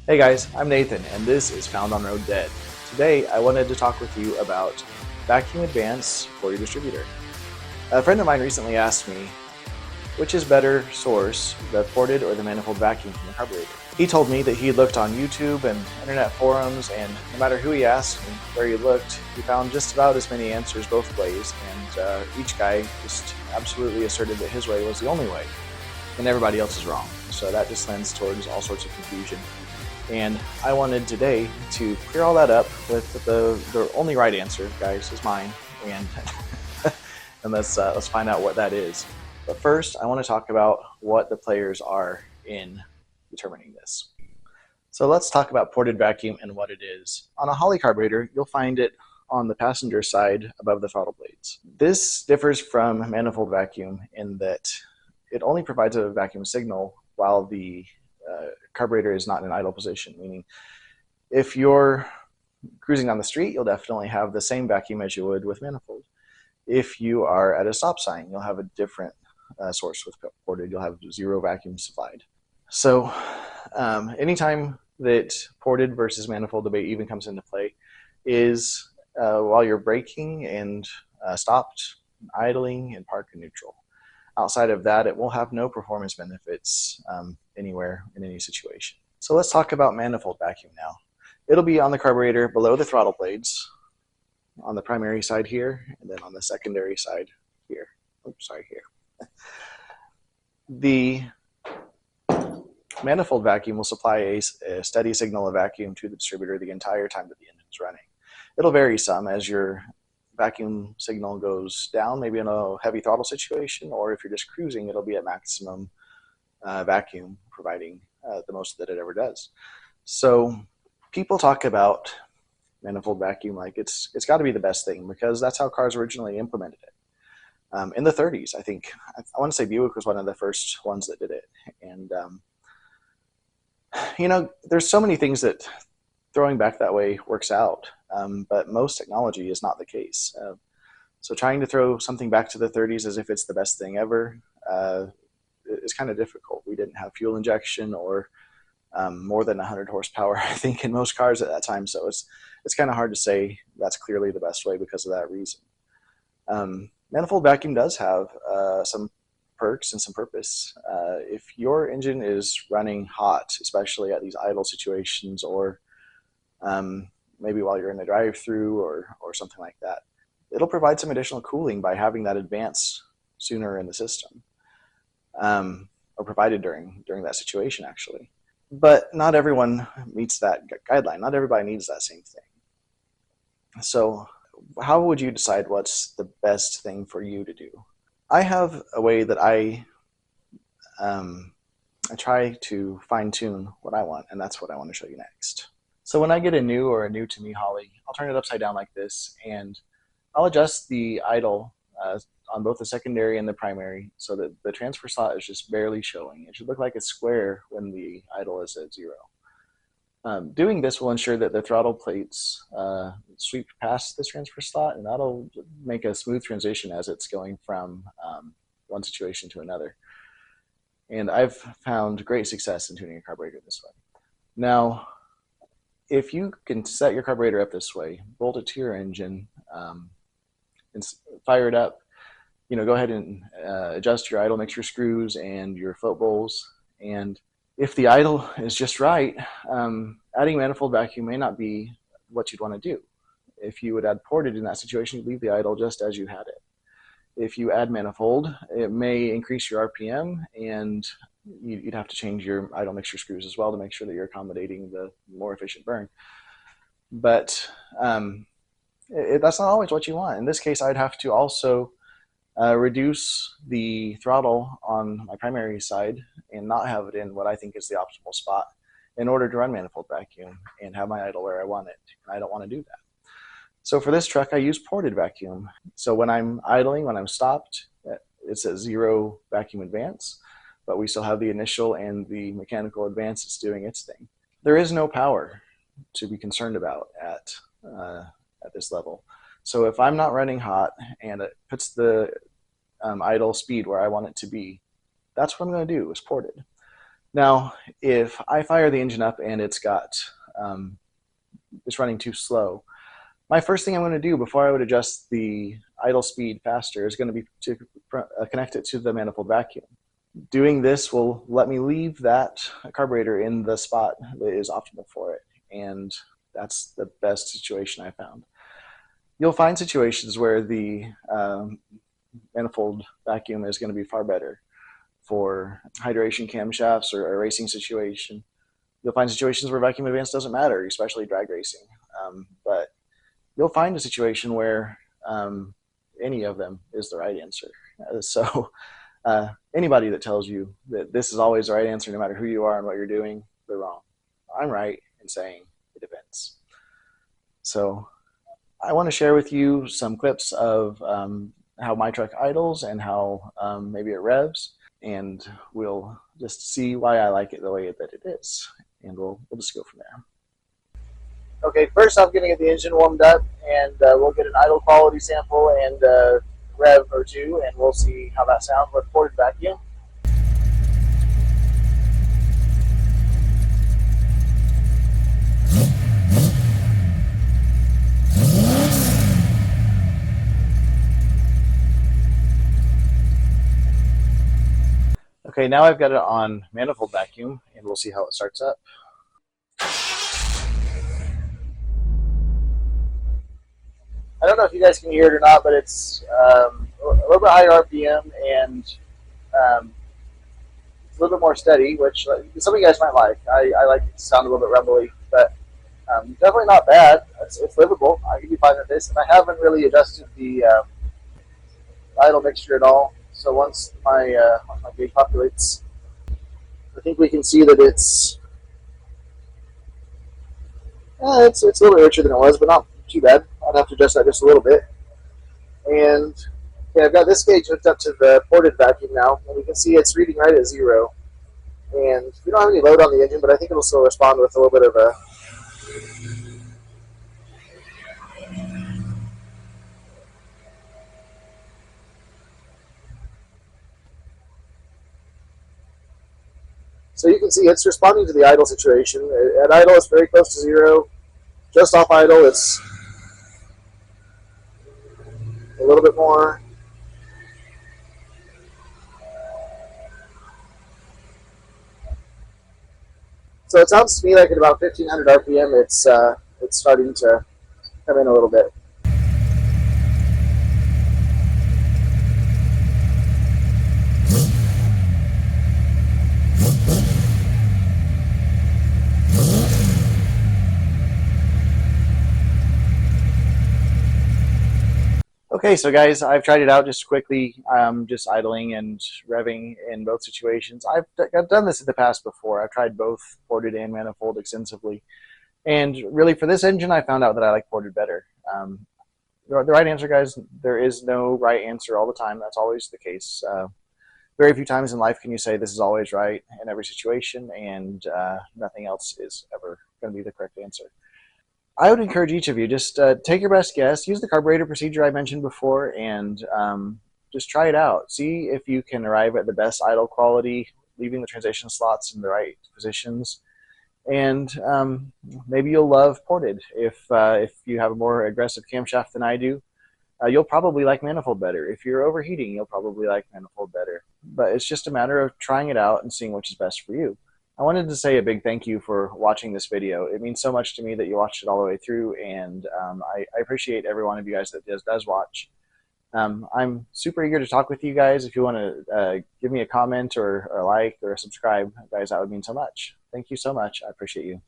Hey guys, I'm Nathan, and this is Found on Road Dead. Today, I wanted to talk with you about vacuum advance for your distributor. A friend of mine recently asked me, which is better source, the ported or the manifold vacuum from the carburetor? He told me that he looked on YouTube and internet forums, and no matter who he asked and where he looked, he found just about as many answers both ways, and each guy just absolutely asserted that his way was the only way, and everybody else is wrong. So that just lends towards all sorts of confusion. And I wanted today to clear all that up with the only right answer, guys, is mine. And and let's find out what that is. But first, I want to talk about what the players are in determining this. So let's talk about ported vacuum and what it is. On a Holley carburetor, you'll find it on the passenger side above the throttle blades. This differs from manifold vacuum in that it only provides a vacuum signal while the carburetor is not in idle position, meaning if you're cruising on the street, you'll definitely have the same vacuum as you would with manifold. If you are at a stop sign, you'll have a different source with ported. You'll have zero vacuum supplied. So anytime that ported versus manifold debate even comes into play is while you're braking and stopped, idling, and park and neutral. Outside of that, it will have no performance benefits anywhere in any situation. So let's talk about manifold vacuum now. It'll be on the carburetor below the throttle blades, on the primary side here, and then on the secondary side here. Oops, sorry, here. The manifold vacuum will supply a steady signal of vacuum to the distributor the entire time that the engine is running. It'll vary some as your vacuum signal goes down, maybe in a heavy throttle situation, or if you're just cruising, it'll be at maximum vacuum, providing the most that it ever does. So people talk about manifold vacuum like it's got to be the best thing because that's how cars originally implemented it. In the 30s, I think, I want to say Buick was one of the first ones that did it. And, there's so many things that throwing back that way works out, but most technology is not the case. So trying to throw something back to the 30s as if it's the best thing ever is kind of difficult. We didn't have fuel injection or more than 100 horsepower, I think, in most cars at that time. So it's kind of hard to say that's clearly the best way because of that reason. Manifold vacuum does have some perks and some purpose. If your engine is running hot, especially at these idle situations or maybe while you're in the drive-through or something like that, it'll provide some additional cooling by having that advance sooner in the system, or provided during that situation, actually. But not everyone meets that guideline. Not everybody needs that same thing. So how would you decide what's the best thing for you to do? I have a way that I try to fine-tune what I want, and that's what I want to show you next. So when I get a new or a new to me Holley, I'll turn it upside down like this, and I'll adjust the idle on both the secondary and the primary so that the transfer slot is just barely showing. It should look like a square when the idle is at zero. Doing this will ensure that the throttle plates sweep past this transfer slot, and that'll make a smooth transition as it's going from one situation to another. And I've found great success in tuning a carburetor this way. Now, if you can set your carburetor up this way, bolt it to your engine, and fire it up, go ahead and adjust your idle mixture screws and your float bowls. And if the idle is just right, adding manifold vacuum may not be what you'd want to do. If you would add ported in that situation, you'd leave the idle just as you had it. If you add manifold, it may increase your RPM, and you'd have to change your idle mixture screws as well to make sure that you're accommodating the more efficient burn. But that's not always what you want. In this case, I'd have to also reduce the throttle on my primary side and not have it in what I think is the optimal spot in order to run manifold vacuum and have my idle where I want it. And I don't want to do that. So for this truck, I use ported vacuum. So when I'm idling, when I'm stopped, it's a zero vacuum advance, but we still have the initial and the mechanical advance that's doing its thing. There is no power to be concerned about at this level. So if I'm not running hot and it puts the idle speed where I want it to be, that's what I'm going to do, is ported. Now, if I fire the engine up and it's running too slow, my first thing I'm going to do before I would adjust the idle speed faster is going to be to connect it to the manifold vacuum. Doing this will let me leave that carburetor in the spot that is optimal for it, and that's the best situation I found. You'll find situations where the manifold vacuum is going to be far better for hydration camshafts or a racing situation. You'll find situations where vacuum advance doesn't matter, especially drag racing. But you'll find a situation where any of them is the right answer. So anybody that tells you that this is always the right answer, no matter who you are and what you're doing, they're wrong. I'm right in saying it depends. So I want to share with you some clips of how my truck idles and how maybe it revs, and we'll just see why I like it the way that it is, and we'll just go from there. Okay, first I'm going to get the engine warmed up, and we'll get an idle quality sample and rev or two, and we'll see how that sounds with ported vacuum. Okay, now I've got it on manifold vacuum, and we'll see how it starts up. I don't know if you guys can hear it or not, but it's a little bit higher RPM and it's a little bit more steady, which some of you guys might like. I like it to sound a little bit rumbly, but definitely not bad. It's livable. I can be fine with this, and I haven't really adjusted the idle mixture at all. So once my gauge populates, I think we can see that it's a little bit richer than it was, but not too bad. I'd have to adjust that just a little bit. And yeah, I've got this gauge hooked up to the ported vacuum now, and you can see it's reading right at 0. And we don't have any load on the engine, but I think it'll still respond with a little bit of a so you can see it's responding to the idle situation. At idle, it's very close to 0. Just off idle, it's a little bit more. So it sounds to me like at about 1500 RPM, it's starting to come in a little bit. Okay, so guys, I've tried it out just quickly, just idling and revving in both situations. I've done this in the past before. I've tried both ported and manifold extensively. And really for this engine, I found out that I like ported better. The right answer, guys, there is no right answer all the time. That's always the case. Very few times in life can you say this is always right in every situation, and nothing else is ever going to be the correct answer. I would encourage each of you, just take your best guess, use the carburetor procedure I mentioned before, and just try it out. See if you can arrive at the best idle quality, leaving the transition slots in the right positions. And maybe you'll love ported. If you have a more aggressive camshaft than I do, you'll probably like manifold better. If you're overheating, you'll probably like manifold better. But it's just a matter of trying it out and seeing which is best for you. I wanted to say a big thank you for watching this video. It means so much to me that you watched it all the way through, and I appreciate every one of you guys that does watch. I'm super eager to talk with you guys. If you want to give me a comment or a like or a subscribe, guys, that would mean so much. Thank you so much. I appreciate you.